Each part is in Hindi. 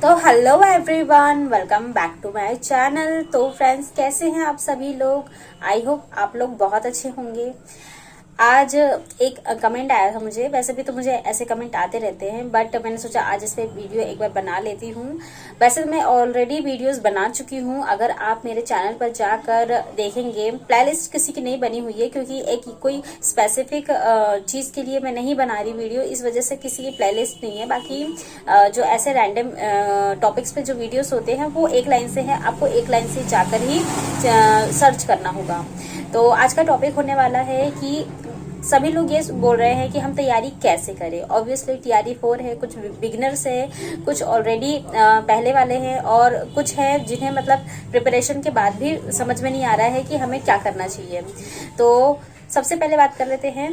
तो hello everyone, welcome back to my channel. तो फ्रेंड्स, कैसे हैं आप सभी लोग? आई होप आप लोग बहुत अच्छे होंगे। आज एक कमेंट आया था मुझे। वैसे भी तो मुझे ऐसे कमेंट आते रहते हैं, बट मैंने सोचा आज इस पे वीडियो एक बार बना लेती हूँ। वैसे तो मैं ऑलरेडी वीडियोस बना चुकी हूँ। अगर आप मेरे चैनल पर जाकर देखेंगे, प्लेलिस्ट किसी की नहीं बनी हुई है, क्योंकि एक कोई स्पेसिफिक चीज के लिए मैं नहीं बना रही वीडियो, इस वजह से किसी की प्लेलिस्ट नहीं है। बाकी जो ऐसे रैंडम टॉपिक्स पे जो वीडियोस होते हैं वो एक लाइन से है, आपको एक लाइन से जाकर ही सर्च करना होगा। तो आज का टॉपिक होने वाला है कि सभी लोग ये बोल रहे हैं कि हम तैयारी कैसे करें। ऑब्वियसली टीआरई 4 है, कुछ बिगिनर्स है, कुछ ऑलरेडी पहले वाले हैं, और कुछ है जिन्हें मतलब प्रिपरेशन के बाद भी समझ में नहीं आ रहा है कि हमें क्या करना चाहिए। तो सबसे पहले बात कर लेते हैं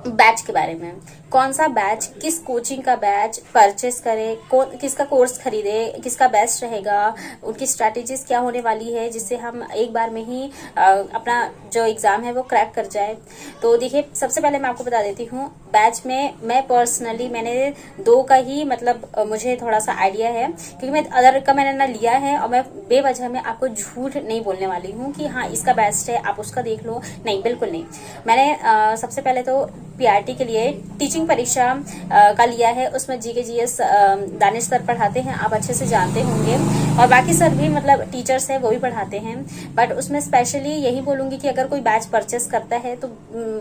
बैच के बारे में। कौन सा बैच, किस कोचिंग का बैच परचेस करें, कौन किसका कोर्स खरीदे, किसका बेस्ट रहेगा, उनकी स्ट्रैटेजीज क्या होने वाली है, जिससे हम एक बार में ही अपना जो एग्जाम है वो क्रैक कर जाए। तो देखिए, सबसे पहले मैं आपको बता देती हूँ, बैच में मैं पर्सनली मैंने 2 का ही मतलब मुझे थोड़ा सा आइडिया है, क्योंकि मैं अदर का मैंने ना लिया है, और मैं बेवजह में आपको झूठ नहीं बोलने वाली हूँ कि हाँ इसका बेस्ट है आप उसका देख लो। नहीं, बिल्कुल नहीं। मैंने सबसे पहले तो पीआरटी के लिए टीचिंग परीक्षा का लिया है। उसमें जीके जीएस दानिश सर पढ़ाते हैं, आप अच्छे से जानते होंगे, और बाकी सर भी मतलब टीचर्स है वो भी पढ़ाते हैं। बट उसमें स्पेशली यही बोलूंगी कि अगर कोई बैच परचेस करता है तो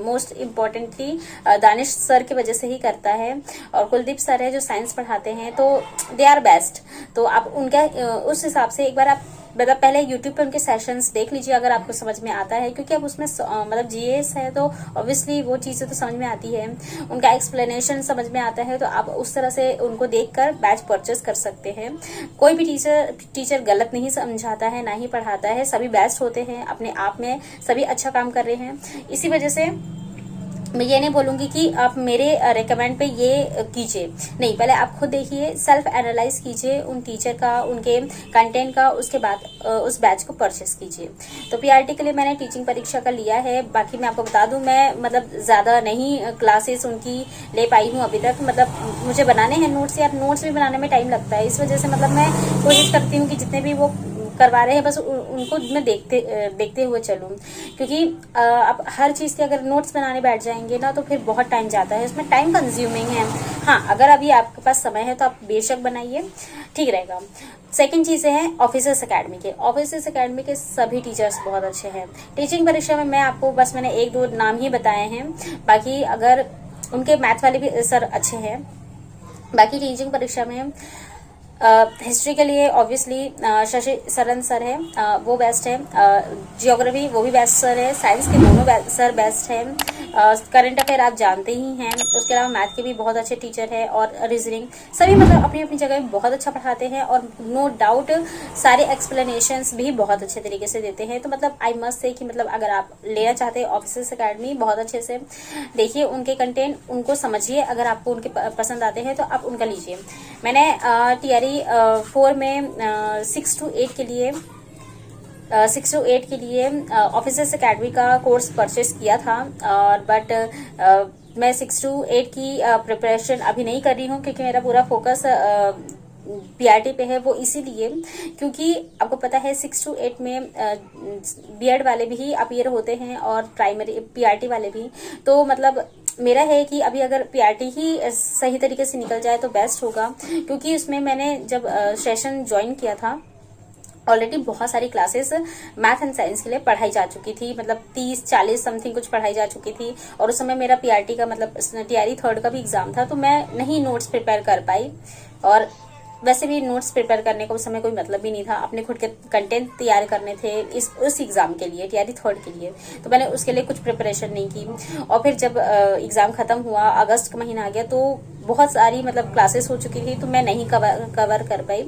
मोस्ट इम्पोर्टेंटली दानिश सर की वजह से ही करता है। और कुलदीप सर है जो साइंस पढ़ाते हैं, तो दे आर बेस्ट। तो आप उनका उस हिसाब से एक बार आप मतलब पहले यूट्यूब पे उनके सेशंस देख लीजिए, अगर आपको समझ में आता है, क्योंकि अब उसमें मतलब जीएस है तो ऑब्वियसली वो चीजें तो समझ में आती है, उनका एक्सप्लेनेशन समझ में आता है, तो आप उस तरह से उनको देखकर बैच परचेस कर सकते हैं। कोई भी टीचर गलत नहीं समझाता है, ना ही पढ़ाता है, सभी बेस्ट होते हैं अपने आप में, सभी अच्छा काम कर रहे हैं। इसी वजह से मैं ये नहीं बोलूंगी कि आप मेरे रेकमेंड पे ये कीजिए, नहीं, पहले आप खुद देखिए, सेल्फ एनालाइज कीजिए उन टीचर का, उनके कंटेंट का, उसके बाद उस बैच को परचेस कीजिए। तो पीआरटी के लिए मैंने टीचिंग परीक्षा का लिया है। बाकी मैं आपको बता दूं, मैं मतलब ज्यादा नहीं क्लासेस उनकी ले पाई हूँ अभी तक। मतलब मुझे बनाने हैं नोट्स, यार नोट्स भी बनाने में टाइम लगता है, इस वजह से मतलब मैं कोशिश करती हूँ कि जितने भी वो करवा रहे हैं बस उनको मैं देखते हुए चलूं, क्योंकि आप हर चीज के अगर नोट्स बनाने बैठ जाएंगे ना तो फिर बहुत टाइम जाता है, उसमें टाइम कंज्यूमिंग है। हाँ, अगर अभी आपके पास समय है तो आप बेशक बनाइए, ठीक रहेगा। सेकंड चीज है ऑफिसर्स एकेडमी के। ऑफिसर्स एकेडमी के सभी टीचर्स बहुत अच्छे हैं। टीचिंग परीक्षा में मैं आपको बस मैंने 1-2 नाम ही बताए हैं, बाकी अगर उनके मैथ वाले भी सर अच्छे हैं। बाकी टीचिंग परीक्षा में हिस्ट्री के लिए ऑब्वियसली शशि सरन सर है, वो बेस्ट है। जियोग्राफी वो भी बेस्ट सर है। साइंस के दोनों सर बेस्ट है। करंट अफेयर आप जानते ही हैं। उसके अलावा मैथ के भी बहुत अच्छे टीचर है, और रीजनिंग सभी मतलब अपनी अपनी जगह बहुत अच्छा पढ़ाते हैं, और नो डाउट सारे एक्सप्लेनेशंस भी बहुत अच्छे तरीके से देते हैं। तो मतलब आई मस्ट से कि मतलब अगर आप लेना चाहते हैं ऑफिसर्स एकेडमी, बहुत अच्छे से देखिए उनके कंटेंट, उनको समझिए, अगर आपको उनके पसंद आते हैं तो आप उनका लीजिए। मैंने टीआरई 4 में 6 to 8 के लिए ऑफिसर्स एकेडमी का कोर्स परचेस किया था, और बट मैं 6 to 8 की प्रिपरेशन अभी नहीं कर रही हूँ, क्योंकि मेरा पूरा फोकस पीआरटी पे है। वो इसीलिए क्योंकि आपको पता है 6 to 8 में बीएड वाले भी अपीयर होते हैं, और प्राइमरी पीआरटी वाले भी। तो मतलब मेरा है कि अभी अगर पीआरटी ही सही तरीके से निकल जाए तो बेस्ट होगा, क्योंकि उसमें मैंने जब सेशन ज्वाइन किया था, ऑलरेडी बहुत सारी क्लासेस मैथ एंड साइंस के लिए पढ़ाई जा चुकी थी, मतलब 30-40 समथिंग कुछ पढ़ाई जा चुकी थी। और उस समय मेरा पीआरटी का मतलब टीआरई 3 का भी एग्जाम था, तो मैं नहीं नोट्स प्रिपेयर कर पाई, और वैसे भी नोट्स प्रिपेयर करने का उस समय कोई मतलब भी नहीं था, अपने खुद के कंटेंट तैयार करने थे उस एग्जाम के लिए, टीआरई 3 के लिए। तो मैंने उसके लिए कुछ प्रिपरेशन नहीं की, और फिर जब एग्जाम खत्म हुआ, अगस्त का महीना आ गया, तो बहुत सारी मतलब क्लासेस हो चुकी थी, तो मैं नहीं कवर कर पाई।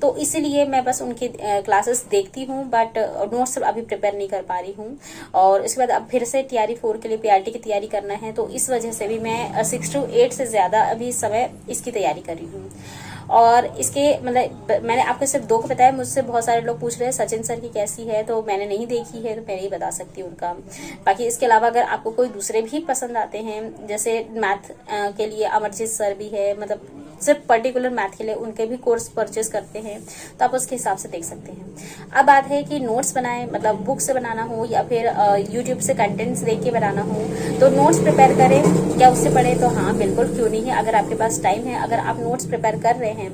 तो इसीलिए मैं बस उनकी क्लासेस देखती हूँ, बट नोट्स अभी प्रिपेयर नहीं कर पा रही हूँ। और इसके बाद अब फिर से टीआरई 4 के लिए पीआरटी की तैयारी करना है, तो इस वजह से भी मैं 6 to 8 से ज्यादा अभी इस समय इसकी तैयारी कर रही हूँ। और इसके मतलब मैंने आपको सिर्फ 2 को बताया, मुझसे बहुत सारे लोग पूछ रहे हैं सचिन सर की कैसी है, तो मैंने नहीं देखी है, तो मैं नहीं बता सकती उनका। बाकी इसके अलावा अगर आपको कोई दूसरे भी पसंद आते हैं, जैसे मैथ के लिए अमरजीत सर भी है, मतलब सिर्फ पर्टिकुलर मैथ के लिए उनके भी कोर्स परचेज करते हैं, तो आप उसके हिसाब से देख सकते हैं। अब बात है कि नोट्स बनाएं, मतलब बुक से बनाना हो या फिर यूट्यूब से कंटेंट्स देख के बनाना हो, तो नोट्स प्रिपेयर करें, क्या उससे पढ़े? तो हाँ बिल्कुल, क्यों नहीं है। अगर आपके पास टाइम है, अगर आप नोट्स प्रिपेयर कर रहे हैं,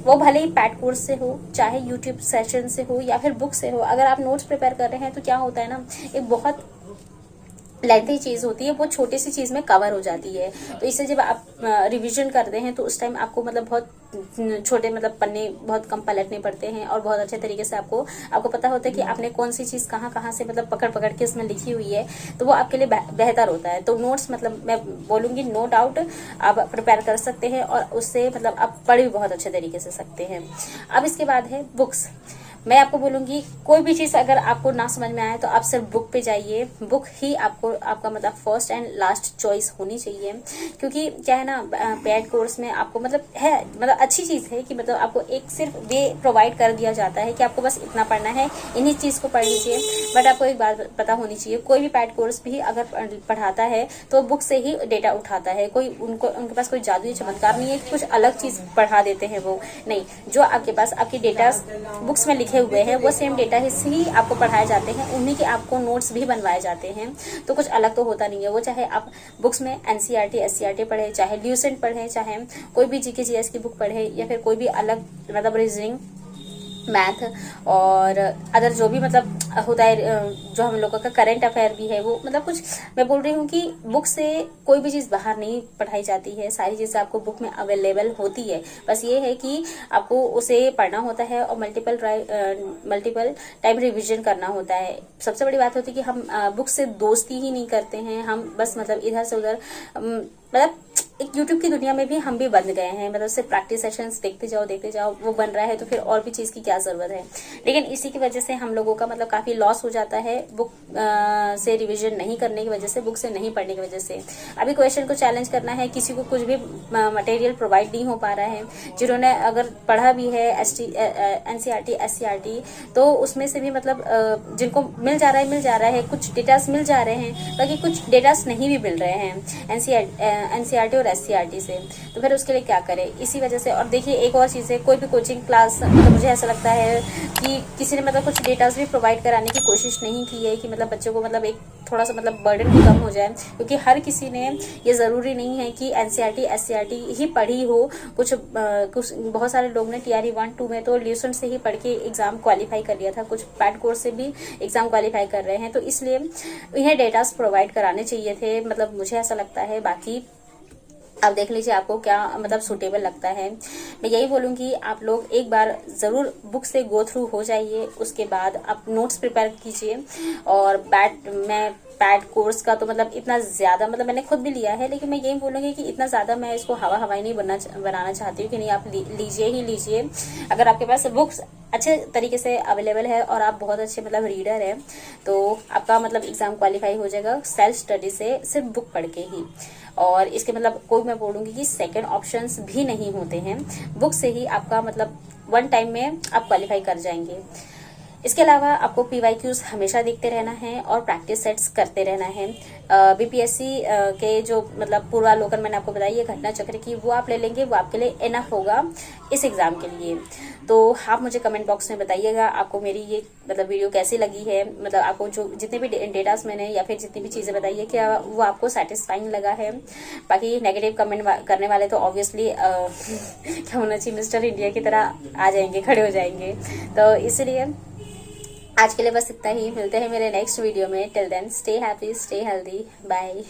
वो भले ही पैड कोर्स से हो, चाहे यूट्यूब सेशन से हो या फिर बुक से हो, अगर आप नोट्स प्रिपेयर कर रहे हैं तो क्या होता है ना, एक बहुत लेंथी चीज होती है, वो छोटी सी चीज में कवर हो जाती है। तो इससे जब आप रिवीजन करते हैं तो उस टाइम आपको मतलब बहुत छोटे मतलब पन्ने बहुत कम पलटने पड़ते हैं और बहुत अच्छे तरीके से आपको पता होता है कि आपने कौन सी चीज कहाँ से मतलब पकड़ पकड़ के इसमें लिखी हुई है, तो वो आपके लिए बेहतर होता है। तो नोट्स मतलब मैं बोलूंगी नो डाउट आप प्रिपेयर कर सकते हैं और उससे मतलब आप पढ़ भी बहुत अच्छे तरीके से सकते हैं। अब इसके बाद है बुक्स। मैं आपको बोलूंगी कोई भी चीज अगर आपको ना समझ में आए तो आप सिर्फ बुक पे जाइए। बुक ही आपका मतलब फर्स्ट एंड लास्ट चॉइस होनी चाहिए, क्योंकि क्या है ना, पेड कोर्स में आपको मतलब है, मतलब अच्छी चीज है कि मतलब आपको एक सिर्फ वे प्रोवाइड कर दिया जाता है कि आपको बस इतना पढ़ना है, इन्हीं चीज को पढ़ लीजिए। बट आपको एक बात पता होनी चाहिए, कोई भी पेड कोर्स भी अगर पढ़ाता है तो बुक से ही डेटा उठाता है। कोई उनके पास कोई जादुई चमत्कार नहीं है कि कुछ अलग चीज पढ़ा देते हैं। वो नहीं, जो आपके पास आपकी डेटा बुक्स में लिखे हुए हैं वो सेम डेटा ही आपको पढ़ाए जाते हैं, उन्हीं के आपको नोट्स भी बनवाए जाते हैं। तो कुछ अलग तो होता नहीं है। वो चाहे आप बुक्स में एनसीईआरटी एससीईआरटी पढ़े, चाहे ल्यूसेंट पढ़े, चाहे कोई भी जीके जीएस की बुक पढ़े या फिर कोई भी अलग मतलब रीजनिंग, मैथ और अदर जो भी मतलब होता है, जो हम लोगों का करंट अफेयर भी है, वो मतलब कुछ मैं बोल रही हूँ कि बुक से कोई भी चीज़ बाहर नहीं पढ़ाई जाती है। सारी चीज़ें आपको बुक में अवेलेबल होती है, बस ये है कि आपको उसे पढ़ना होता है और मल्टीपल टाइम रिवीजन करना होता है। सबसे बड़ी बात होती है कि हम बुक से दोस्ती ही नहीं करते हैं, हम बस मतलब इधर से उधर मतलब एक यूट्यूब की दुनिया में भी हम भी बन गए हैं, मतलब सिर्फ प्रैक्टिस सेशंस देखते जाओ, वो बन रहा है तो फिर और भी चीज की क्या जरूरत है। लेकिन इसी की वजह से हम लोगों का मतलब काफी लॉस हो जाता है, बुक से रिवीजन नहीं करने की वजह से, बुक से नहीं पढ़ने की वजह से। अभी क्वेश्चन को चैलेंज करना है, किसी को कुछ भी मटेरियल प्रोवाइड नहीं हो पा रहा है, जिन्होंने अगर पढ़ा भी है एनसीईआरटी एससीईआरटी, तो उसमें से भी मतलब जिनको मिल जा रहा है, कुछ डेटास मिल जा रहे हैं, बाकी कुछ डेटास नहीं भी मिल रहे हैं एनसीईआरटी और एससीईआरटी से। तो फिर उसके लिए क्या करें, इसी वजह से। और देखिए एक और चीज है, कोई भी कोचिंग क्लास मतलब मुझे ऐसा लगता है कि किसी ने मतलब कुछ डेटास भी प्रोवाइड कराने की कोशिश नहीं की है कि मतलब बच्चों को मतलब एक थोड़ा सा मतलब बर्डन भी कम हो जाए, क्योंकि हर किसी ने, ये जरूरी नहीं है कि एनसीईआरटी एससीईआरटी ही पढ़ी हो। कुछ बहुत सारे लोग ने टीआरई 1 2 में तो ल्यूसेंट से ही पढ़ के एग्जाम क्वालिफाई कर लिया था, कुछ पैड कोर्स से भी एग्जाम क्वालिफाई कर रहे हैं। तो इसलिए इन्हें डेटास प्रोवाइड कराने चाहिए थे, मतलब मुझे ऐसा लगता है। बाकी आप देख लीजिए आपको क्या मतलब सूटेबल लगता है। मैं यही बोलूंगी आप लोग एक बार जरूर बुक से गो थ्रू हो जाइए, उसके बाद आप नोट्स प्रिपेयर कीजिए। और पैड कोर्स का तो मतलब इतना ज्यादा मतलब मैंने खुद भी लिया है, लेकिन मैं यही बोलूंगी कि इतना ज्यादा मैं इसको हवाई नहीं बनाना चाहती हूँ कि नहीं, आप लीजिए ही लीजिए। अगर आपके पास बुक्स अच्छे तरीके से अवेलेबल है और आप बहुत अच्छे मतलब रीडर है, तो आपका मतलब एग्जाम क्वालिफाई हो जाएगा सेल्फ स्टडी से, सिर्फ बुक पढ़ के ही। और इसके मतलब कोई मैं बोलूंगी कि सेकंड ऑप्शंस भी नहीं होते हैं, बुक से ही आपका मतलब 1 टाइम में आप क्वालिफाई कर जाएंगे। इसके अलावा आपको पीवाईक्यूज हमेशा देखते रहना है और प्रैक्टिस सेट्स करते रहना है। बीपीएससी के जो मतलब पूर्वालोकन मैंने आपको बताई है घटना चक्र की, वो आप ले लेंगे, वो आपके लिए इनफ होगा इस एग्जाम के लिए। तो आप मुझे कमेंट बॉक्स में बताइएगा आपको मेरी ये मतलब वीडियो कैसी लगी है, मतलब आपको जो जितने भी डेटास मैंने या फिर जितनी भी चीजें बताई है, क्या वो आपको सेटिस्फाइंग लगा है। बाकी नेगेटिव कमेंट करने वाले तो ऑब्वियसली क्या होना चाहिए, मिस्टर इंडिया की तरह आ जाएंगे, खड़े हो जाएंगे। तो इसलिए आज के लिए बस इतना ही, मिलते हैं मेरे नेक्स्ट वीडियो में। Till then stay happy, stay healthy, bye.